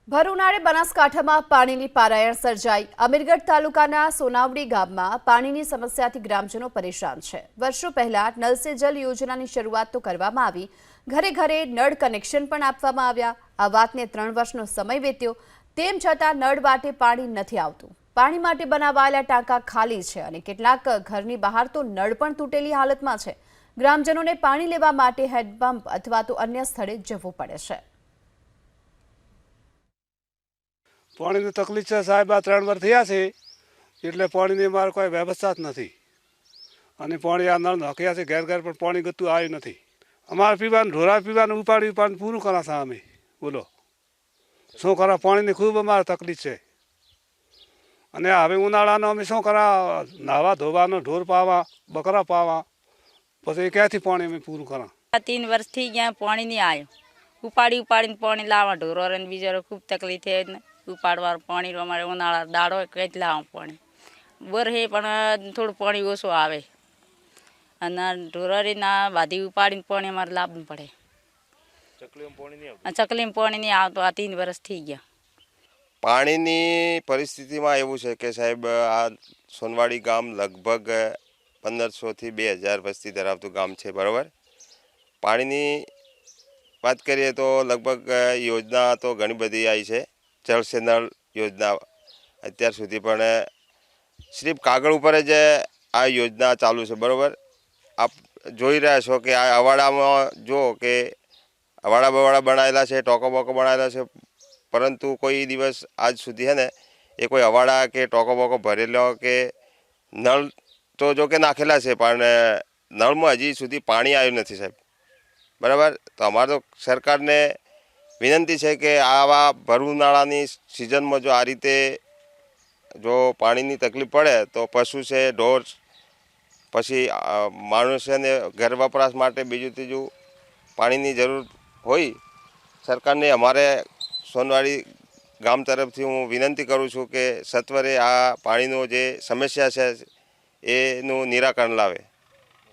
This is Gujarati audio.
ભર ઉનાળે બનાસકાંઠામાં પાણીની પારાયણ સર્જાઈ। અમીરગઢ તાલુકાના સોનાવડી ગામમાં પાણીની સમસ્યાથી ગ્રામજનો પરેશાન છે। વર્ષો પહેલા નલ સે જલ યોજનાની શરૂઆત તો કરવામાં આવી, ઘરે ઘરે નળ કનેક્શન પણ આપવામાં આવ્યા। આ વાતને 3 વર્ષનો સમય વીત્યો, તેમ છતાં નળ વાટે પાણી નથી આવતું। પાણી માટે બનાવાયેલા ટાંકા ખાલી છે અને કેટલાક ઘરની બહાર તો નળ પણ તૂટેલી હાલતમાં છે। ગ્રામજનોને પાણી લેવા માટે હેન્ડપંપ અથવા તો અન્ય સ્થળે જવું પડે છે। पानी की तकलीफ है साहेब। आ 3 वर्ष थया छे एटले पानी ની માર કોઈ વ્યવસ્થા જ નથી અને પાણી આ નળ નાખ્યા છે ઘર ઘર પણ પાણી ગતું આવ્યું નથી। અમારે પીવાનું ઢોરા પીવાનું ઉપાડી પાણી પૂરું કરા છે અમે। બોલો શું કરા, પાણીની ખૂબ અમારે તકલીફ છે અને હવે ઉનાળાનો અમે શું કરા, નાવા ધોવાનો, ઢોર પાવા, બકરા પાવા, પછી ક્યાંથી પાણી અમે પૂરું કરા। 3 વર્ષ થી ગયા પાણી નહીં આવ્યું। ઉપાડીને પાણી લાવવા ઢોરોને બીજારો ખૂબ તકલીફ છે। ઉપાડવા પાણી અમારે ઉનાળા દાડો કઈ જ લાવવા પાણી વરહે પણ થોડું પાણી ઓછું આવે અને ઢોરારીના વાધી ઉપાડીને પાણી અમારે લાવવું પડે। ચકલીમાં પાણી નહીં આવતું। આ 3 વર્ષ થઈ ગયા। પાણીની પરિસ્થિતિમાં એવું છે કે સાહેબ, આ સોનવાડી ગામ લગભગ 1500 થી 2000 વસ્તી ધરાવતું ગામ છે, બરાબર। પાણીની વાત કરીએ તો લગભગ યોજના તો ઘણી બધી આવી છે। જળ સે નળ યોજના અત્યાર સુધી પણ સિર્ફ કાગળ ઉપર જ આ યોજના ચાલુ છે, બરાબર। આપ જોઈ રહ્યા છો કે આ અવાડામાં જો કે અવાડા બનાવેલા છે, ટોકો બોકો બનાવેલા છે, પરંતુ કોઈ દિવસ આજ સુધી છે ને એ કોઈ અવાડા કે ટોકો બોકો ભરેલો કે નળ તો જો કે નાખેલા છે પણ નળમાં હજી સુધી પાણી આવ્યું નથી સાહેબ, બરાબર। તો અમારે તો સરકારને વિનંતી છે કે આવા ભર ઉનાળાની સિઝનમાં જો આ રીતે જો પાણીની તકલીફ પડે તો પશુ છે, ઢોર, પછી માણસોને ઘર વપરાશ માટે બીજું ત્રીજું પાણીની જરૂર હોય। સરકારને અમારે સોનવાડી ગામ તરફથી હું વિનંતી કરું છું કે સત્વરે આ પાણીનો જે સમસ્યા છે એનું નિરાકરણ લાવે।